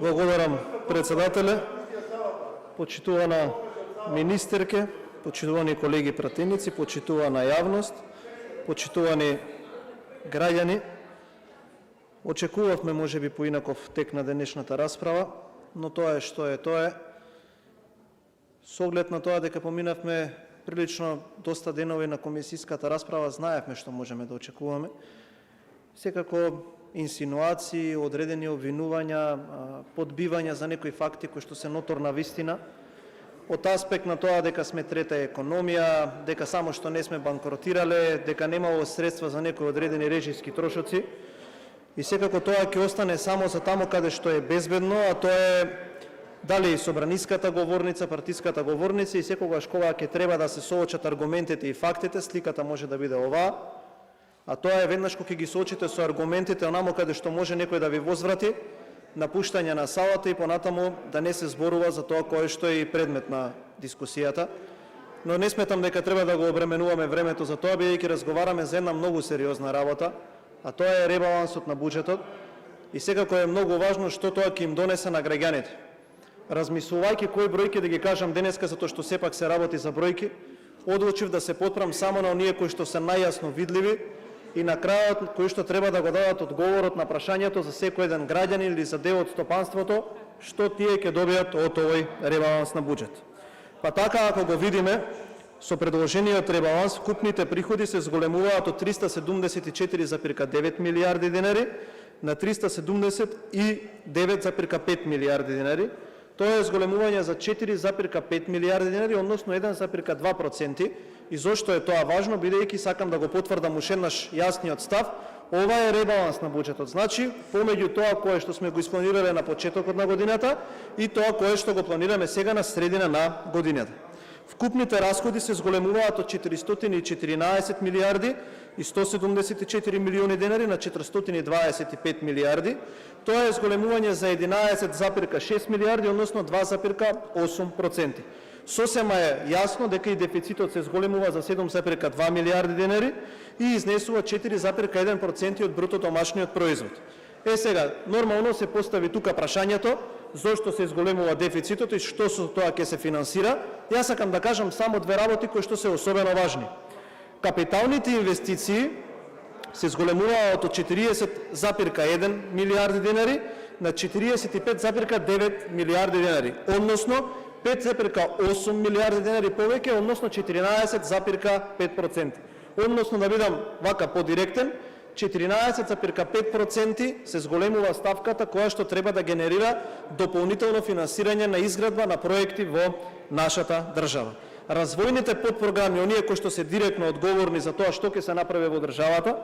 Благодарам, председателе. Почитувана министерке, почитувани колеги пратеници, почитувана јавност, почитувани граѓани. Очекувавме можеби поинаков тек на денешната расправа, но тоа е што е тоа е. Со оглед на тоа дека поминавме прилично доста денови на комисиската расправа, знаевме што можеме да очекуваме. Секако инсинуации, одредени обвинувања, подбивања за некои факти кои што се ноторна вистина, од аспект на тоа дека сме трета економија, дека само што не сме банкротирале, дека немало средства за некои одредени режиски трошоци. И секако тоа ќе остане само за таму каде што е безбедно, а тоа е дали собраниската говорница, партиската говорница, и секогаш кога ќе треба да се соочат аргументите и фактите, сликата може да биде оваа. А тоа е веднаш кога ќе ги соочите со аргументите онамо каде што може некој да ви возврати напуштање на салата и понатаму да не се зборува за тоа кое што е и предмет на дискусијата. Но не сметам дека треба да го обременуваме времето за тоа, бидејќи разговараме за една многу сериозна работа, а тоа е ребалансот на буџетот. И секако е многу важно што тоа ќе им донесе на граѓаните. Размислувајќи кои бројки да ги кажам денеска, затоа што сепак се работи за бројки, одлучив да се потпрам само на оние кои што се најјасно видливи и на крајот кои што треба да го дадат одговорот на прашањето за секој еден граѓанин или за дел од стопанството, што тие ќе добијат од овој ребаланс на буџет. Па така, ако го видиме, со предложениот ребаланс вкупните приходи се зголемуваат од 374,9 милијарди денари на 379,5 милијарди денари. Тоа е зголемување за 4,5 милијарди денари, односно 1,2%. И зошто е тоа важно? Бидејќи сакам да го потврдам уште еднаш јасниот став, ова е ребаланс на буџетот. Значи, помеѓу тоа кое што сме го испланирале на почетокот на годината и тоа кое што го планираме сега на средина на годината. Вкупните расходи се зголемуваат од 414 милијарди и 174 милиони денари на 425 милијарди. Тоа е зголемување за 11,6 милијарди, односно 2,8%. Сосема е јасно дека и дефицитот се зголемува за 7,2 милијарди денари и изнесува 4,1% од бруто домашниот производ. Сега, нормално се постави тука прашањето, зошто се зголемува дефицитот и што со тоа ќе се финансира. Јас сакам да кажам само две работи кои што се особено важни. Капиталните инвестиции се зголемуваат од 40,1 милијарди денари на 45,9 милијарди денари, односно 5,8 милијарди денари повеќе, односно 14,5%. Односно, да бидам вака подиректен, 14,5% се зголемува ставката која што треба да генерира дополнително финансирање на изградба на проекти во нашата држава. Развојните подпрограми, оние кои што се директно одговорни за тоа што ќе се направи во државата,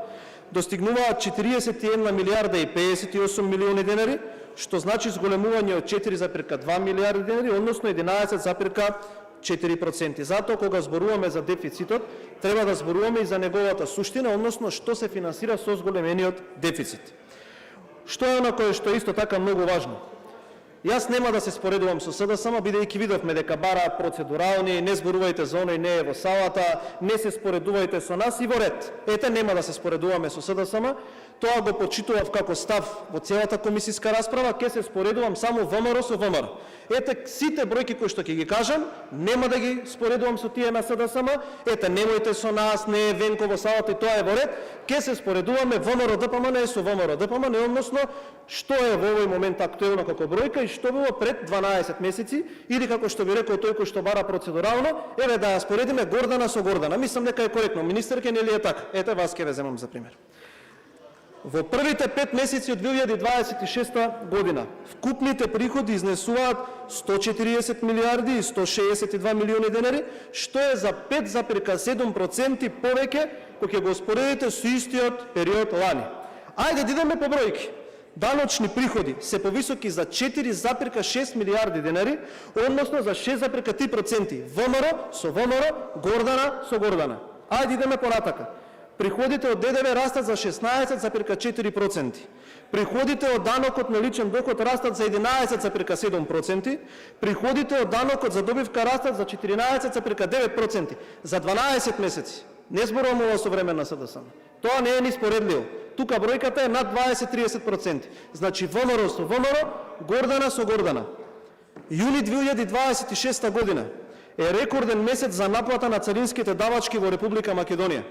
достигнуваат 41 милијарда и 58 милиони денари, што значи зголемување од 4,2 милијарди денари, односно 11,4%. Затоа кога зборуваме за дефицитот, треба да зборуваме и за неговата суштина, односно што се финансира со зголемениот дефицит. Што е оно кое што исто така многу важно? Јас нема да се споредувам со СДСМ, бидејќи видовме дека бараат процедурални, не зборувајте за оној не е во салата, не се споредувајте со нас и во ред. Ете, нема да се споредуваме со СДСМ, тоа го почитував како став во целата комисиска расправа, ќе се споредувам само ВМРО со ВМРО. Ете, сите бројки кои што ќе ги кажам, нема да ги споредувам со тие на СДСМ, ете, немојте со нас, не е Венко во салата и тоа е во ред, ќе се споредуваме ВМРО ДПМН со ВМРО ДПМН, односно, што е во овој момент актуелно како бројка и што било пред 12 месеци, или како што би рекол тој кој што бара процедурално, еве да ја споредиме Гордана со Гордана. Мислам дека е коректно. Министерке, нели е така? Ете, вас ќе ве земам за пример. Во првите 5 месеци од 2026 година вкупните приходи изнесуваат 140 милијарди и 162 милиони денари, што е за 5,7% повеќе кога ќе го споредите со истиот период лани. Ајде да идеме по бројки. Даночни приходи се повисоки за 4,6 милијарди денари, односно за 6,3%. ВМРО со ВМРО, Гордана со Гордана. Ајде идеме понатака. Приходите од ДДВ растат за 16,4%. Приходите од данокот на личен доход растат за 11,7%. Приходите од данокот за добивка растат за 14,9%. За 12 месеци. Не зборувам ова со време на СДСМ. Тоа не е ни споредливо. Тука бројката е над 20-30%. Значи ВМРО со ВМРО, Гордана со Гордана. Јуни 2026 година е рекорден месец за наплата на царинските давачки во Република Македонија.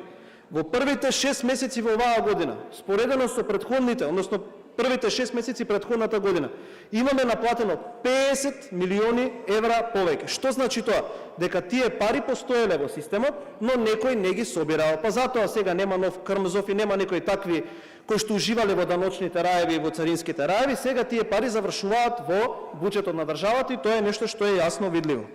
Во првите 6 месеци во оваа година, споредено со претходните, односно првите 6 месеци претходната година, имаме наплатено 50 милиони евра повеќе. Што значи тоа? Дека тие пари постоеле во системот, но некој не ги собирал. Па затоа сега нема нов Крмзов и нема некои такви кои што уживале во даночните раеви и во царинските раеви, сега тие пари завршуваат во буџетот на државата и тоа е нешто што е јасно видливо.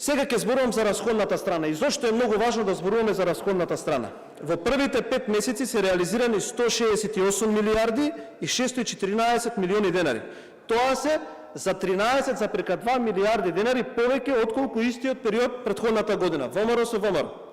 Сега ќе зборувам за расходната страна. И зошто е многу важно да зборуваме за расходната страна? Во првите 5 месеци се реализирани 168 милиарди и 614 милиони денари. Тоа се за 13,2 милиарди денари повеќе отколку истиот период претходната година. ВМРО со ВМРО.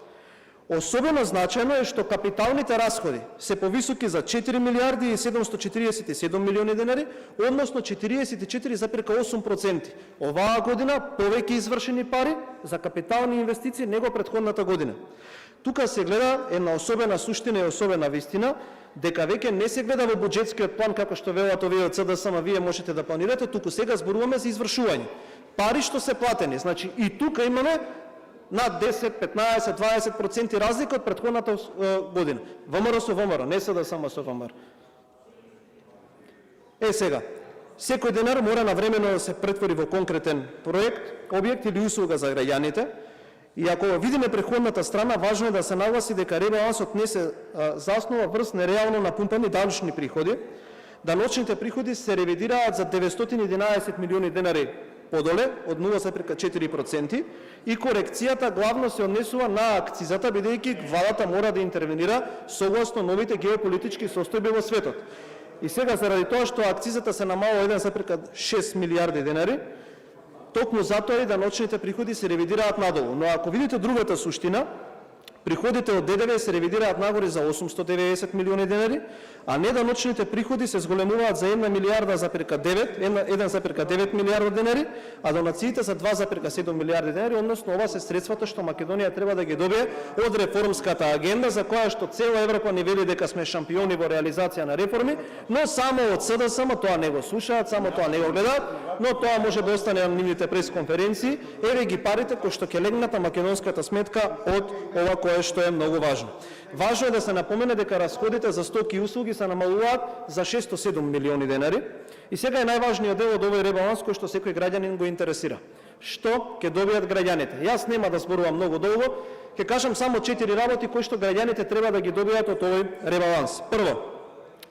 Особено значајно е што капиталните расходи се повисоки за 4 милиарди и 747 милиони денари, односно 44,8%. Оваа година повеќе извршени пари за капитални инвестиции него претходната година. Тука се гледа една особена суштина и особена вистина, дека веќе не се гледа во буџетскиот план како што велат овие од СДСМ, вие можете да планирате, туку сега зборуваме за извршување. Пари што се платени, значи и тука имаме над 10, 15, 20% разлика од претходната година. ВМРО со ВМРО, не СДСМ со ВМРО. Сега, секој денар мора навремено да се претвори во конкретен проект, објект или услуга за граѓаните. И ако видиме преходната страна, важно е да се нагласи дека ребалансот не се заснува врз нереално напумпани даночни приходи. Даночните приходи се ревидираат за 911 милиони денари подоле, од 0,4%, и корекцијата главно се однесува на акцизата, бидејќи владата мора да интервенира согласно новите геополитички состојби во светот. И сега, заради тоа што акцизата се намалува 1,6 милиарди денари, токму затоа и даночните приходи се ревидираат надолу. Но ако видите другата суштина, приходите од ДДВ се ревидираат нагоре за 890 милиони денари, а неданочните приходи се зголемуваат за 1,9 милиарда денари, а донациите за 2,7 милиарди денари, односно ова се средствата што Македонија треба да ги добие од реформската агенда, за која што цела Европа ни вели дека сме шампиони во реализација на реформи, но само од СДСМ тоа не го слушаат, само тоа не го гледаат, но тоа може да остане на нивните пресконференции. Еве ги парите кои што ќе легнат на македонската сметка од ова кое што е многу важно. Важно е да се напомене дека расходите за стоки и услуги се намалуваат за 607 милиони денари. И сега е најважниот дел од овој ребаланс кој што секој граѓанин го интересира. Што ќе добијат граѓаните? Јас нема да зборувам многу долго, ќе кажам само 4 работи кои што граѓаните треба да ги добијат од овој ребаланс. Прво,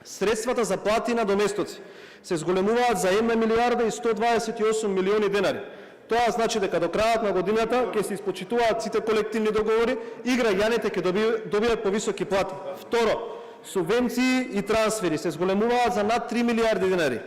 средствата за плати на доместоци се зголемуваат за 1 милиарда и 128 милиони денари. Тоа значи дека до крајот на годината ќе се испочитуваат сите колективни договори и граѓаните ќе добијат повисоки плати. Второ, субвенции и трансфери се зголемуваат за над 3 милиарди денари.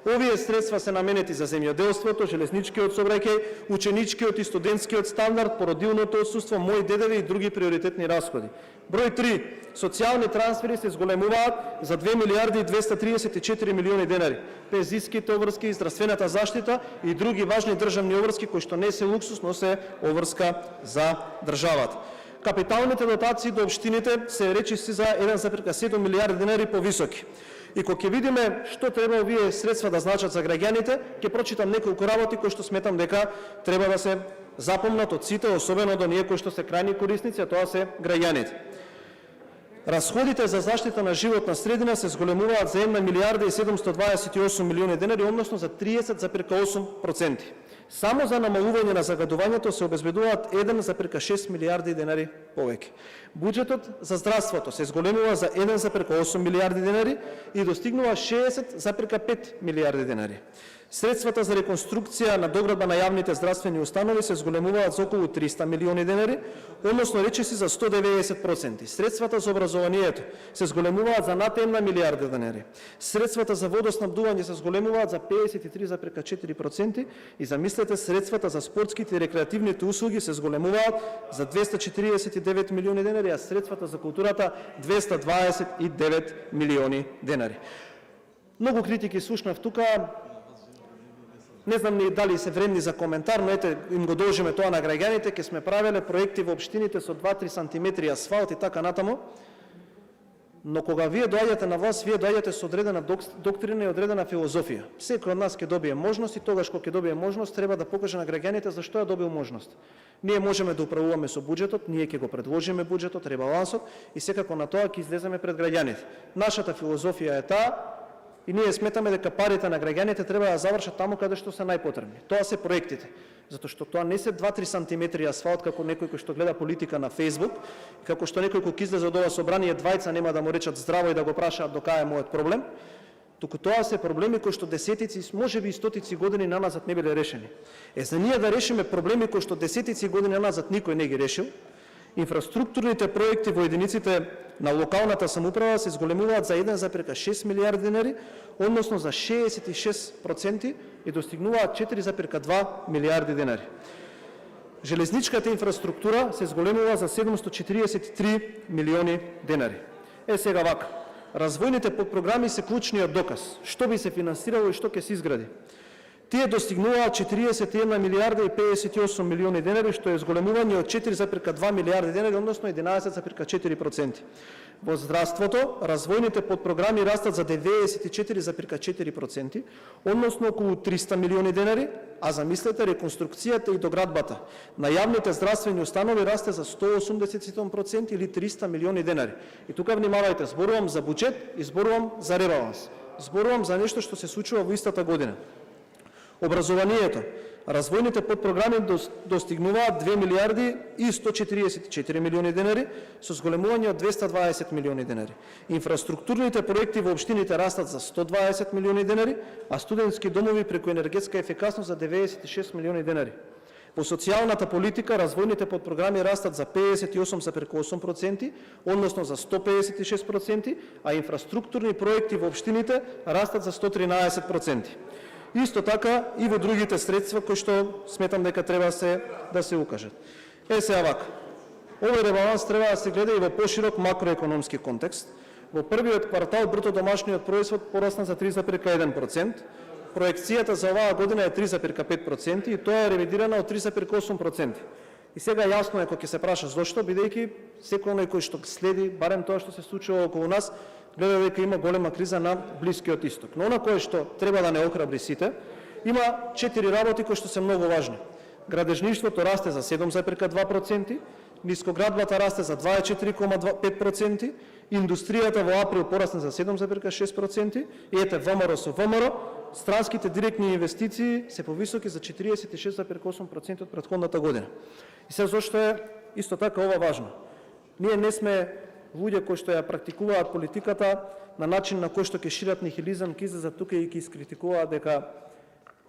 Овие средства се наменети за земјоделството, железничкиот сообраќај, ученичкиот и студентскиот стандард, породилното отсуство, мој ДДВ и други приоритетни расходи. Број 3. Социјални трансфери се зголемуваат за 2 милиарди и 234 милиони денари. Пензиските обврски, здравствената заштита и други важни државни обврски кои што не се луксус, но се обврска за државата. Капиталните дотации до општините се речиси за 1,7 милиарди денари повисоки. И кога ќе видиме што треба овие средства да значат за граѓаните, ќе прочитам неколку работи кои што сметам дека треба да се запомнат од сите, особено до ние кои што се крајни корисници, а тоа се граѓаните. Расходите за заштита на животна средина се зголемуваат за 1 милиарда и 728 милиони денари, односно за 30,8%. Само за намалување на загадувањето се обезбедуваат 1,6 милиарди денари повеќе. Буџетот за здравството се зголемува за 1,8 милиарди денари и достигнува 60,5 милиарди денари. Средствата за реконструкција на доградба на јавните здравствени установи се зголемуваат за околу 300 милиони денари, односно речиси за 190%. Средствата за образованието се зголемуваат за над 1 милиарда денари. Средствата за водоснабдување се зголемуваат за 53,4% и замислете, средствата за спортските и рекреативните услуги се зголемуваат за 249 милиони денари, а средствата за културата 229 милиони денари. Многу критики слушнав тука. Не знам ни дали се вредни за коментар, но ете, им го должиме тоа на граѓаните, ке сме правеле проекти во општините со 2-3 сантиметри асфалт и така натаму. Но кога вие доаѓате на власт, вие доаѓате со одредена доктрина и одредена филозофија. Секој од нас ќе добие можност и тогаш кога ќе добие можност, треба да покаже на граѓаните зашто ја добил можност. Ние можеме да управуваме со буџетот, ние ќе го предложиме буџетот, ребалансот и секако на тоа ќе излеземе пред граѓаните. Нашата филозофија е таа и ние сметаме дека парите на граѓаните треба да завршат таму каде што се најпотребни. Тоа се проектите. Затоа што тоа не се 2-3 сантиметри асфалт како некој кој што гледа политика на Facebook, како што некој кој излезе од ова собрание двајца нема да му речат здраво и да го прашаат до кај е мојот проблем, туку тоа се проблеми кои што десетици, можеби и стотици години наназад не биле решени. За ние да решиме проблеми кои што десетици години наназад никој не ги решил, инфраструктурните проекти во единиците на локалната самоуправа се зголемуваат за 1,6 милиарди денари, односно за 66% и достигнуваат 4,2 милиарди денари. Железничката инфраструктура се зголемува за 743 милиони денари. Сега вака, развојните подпрограми се клучниот доказ, што би се финансирало и што ќе се изгради. Тие достигнуваат 41 милиарда и 58 милиони денари, што е зголемување од 4,2 милиарди денари, односно 11,4%. Во здравството, развојните подпрограми растат за 94,4%, односно околу 300 милиони денари, а замислете реконструкцијата и доградбата на јавните здравствени установи расте за 187% или 300 милиони денари. И тука внимавајте, зборувам за буџет и зборувам за ребаланс. Зборувам за нешто што се случува во истата година. Образованието. Развојните подпрограми достигнуваат 2 милиарди и 144 милиони денари со зголемување од 220 милиони денари. Инфраструктурните проекти во општините растат за 120 милиони денари, а студентски домови преку енергетска ефикасност за 96 милиони денари. Во социјалната политика развојните подпрограми растат за 58,8%, односно за 156%, а инфраструктурни проекти во општините растат за 113%. Исто така и во другите средства кои што сметам дека треба да се укажат. Сега вака. Овој ребаланс треба да се гледа и во поширок макроекономски контекст. Во првиот квартал бруто домашниот производ порасна за 3,1%, проекцијата за оваа година е 3,5% и тоа е ревидирана од 3,8%. И сега јасно е кога ќе се праша зошто, бидејќи секој оној кој што следи барем тоа што се случува околу нас, гледа дека има голема криза на Блискиот Исток. Но она кое што треба да не охрабри сите, има 4 работи кои што се многу важни. Градежништвото расте за 7,2%, нискоградбата расте за 24,5%, индустријата во април порасне за 7,6% и ете ВМРО со ВМРО, странските директни инвестиции се повисоки за 46,8% од претходната година. И се зошто е исто така ова важно. Ние не сме луѓе кои што ја практикуваат политиката на начин на кој што ќе шират нихилизам, ќе излезат тука и ќе искритикуваат дека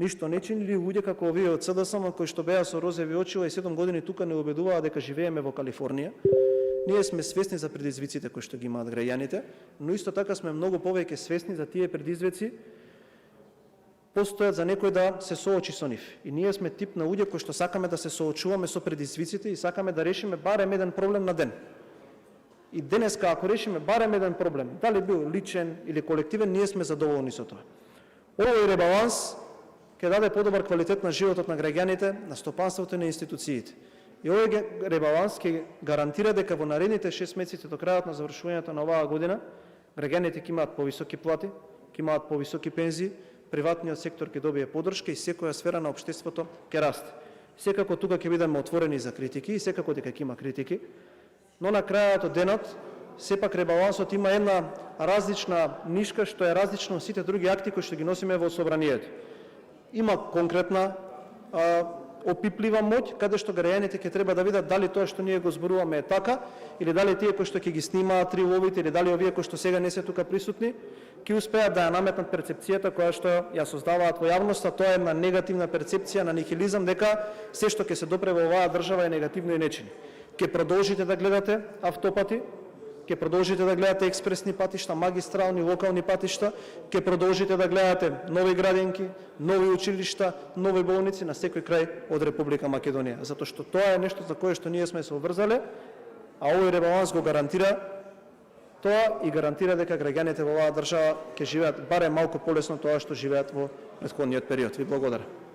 ништо не чинили, луѓе како овие од СДСМ кои што беа со розови очила и 7 години тука не убедуваат дека живееме во Калифорнија. Ние сме свесни за предизвиците кои што ги имаат граѓаните, но исто така сме многу повеќе свесни за тие предизвици постојат за некој да се соочи со нив. И ние сме тип на луѓе кои што сакаме да се соочуваме со предизвиците и сакаме да решиме барем еден проблем на ден. И денеска, ако решиме барем еден проблем, дали бил личен или колективен, ние сме задоволни со тоа. Овој ребаланс ќе даде подобар квалитет на животот на граѓаните, на стопанството и на институциите. И овој ребаланс ќе гарантира дека во наредните 6 месеци до крајот на завршувањето на оваа година, граѓаните ќе имаат повисоки плати, ќе имаат повисоки пензии, приватниот сектор ќе добие поддршка и секоја сфера на општеството ќе расте. Секако тука ќе бидеме отворени за критики и секако дека ќе има критики, но на крајот од денот, сепак ребалансот има една различна нишка, што е различна од сите други акти кои што ги носиме во собранието. Има конкретна опиплива моќ, каде што граѓаните ќе треба да видат дали тоа што ние го зборуваме е така, или дали тие кои што ќе ги снимаат триловите, или дали овие кои што сега не се тука присутни, ќе успеат да ја наметнат перцепцијата која што ја создаваат во јавноста, тоа е една негативна перцепција на нихилизам, дека се што ќе се допре во оваа држава е негативно и нечини. Ќе продолжите да гледате автопати, ќе продолжите да гледате експресни патишта, магистрални, локални патишта, ќе продолжите да гледате нови градинки, нови училишта, нови болници на секој крај од Република Македонија. Затоа што тоа е нешто за кое што ние сме се обврзале, а овој ребаланс го гарантира тоа и гарантира дека граѓаните во оваа држава ќе живеат барем малку полесно тоа што живеат во претходниот период. Ви благодарам.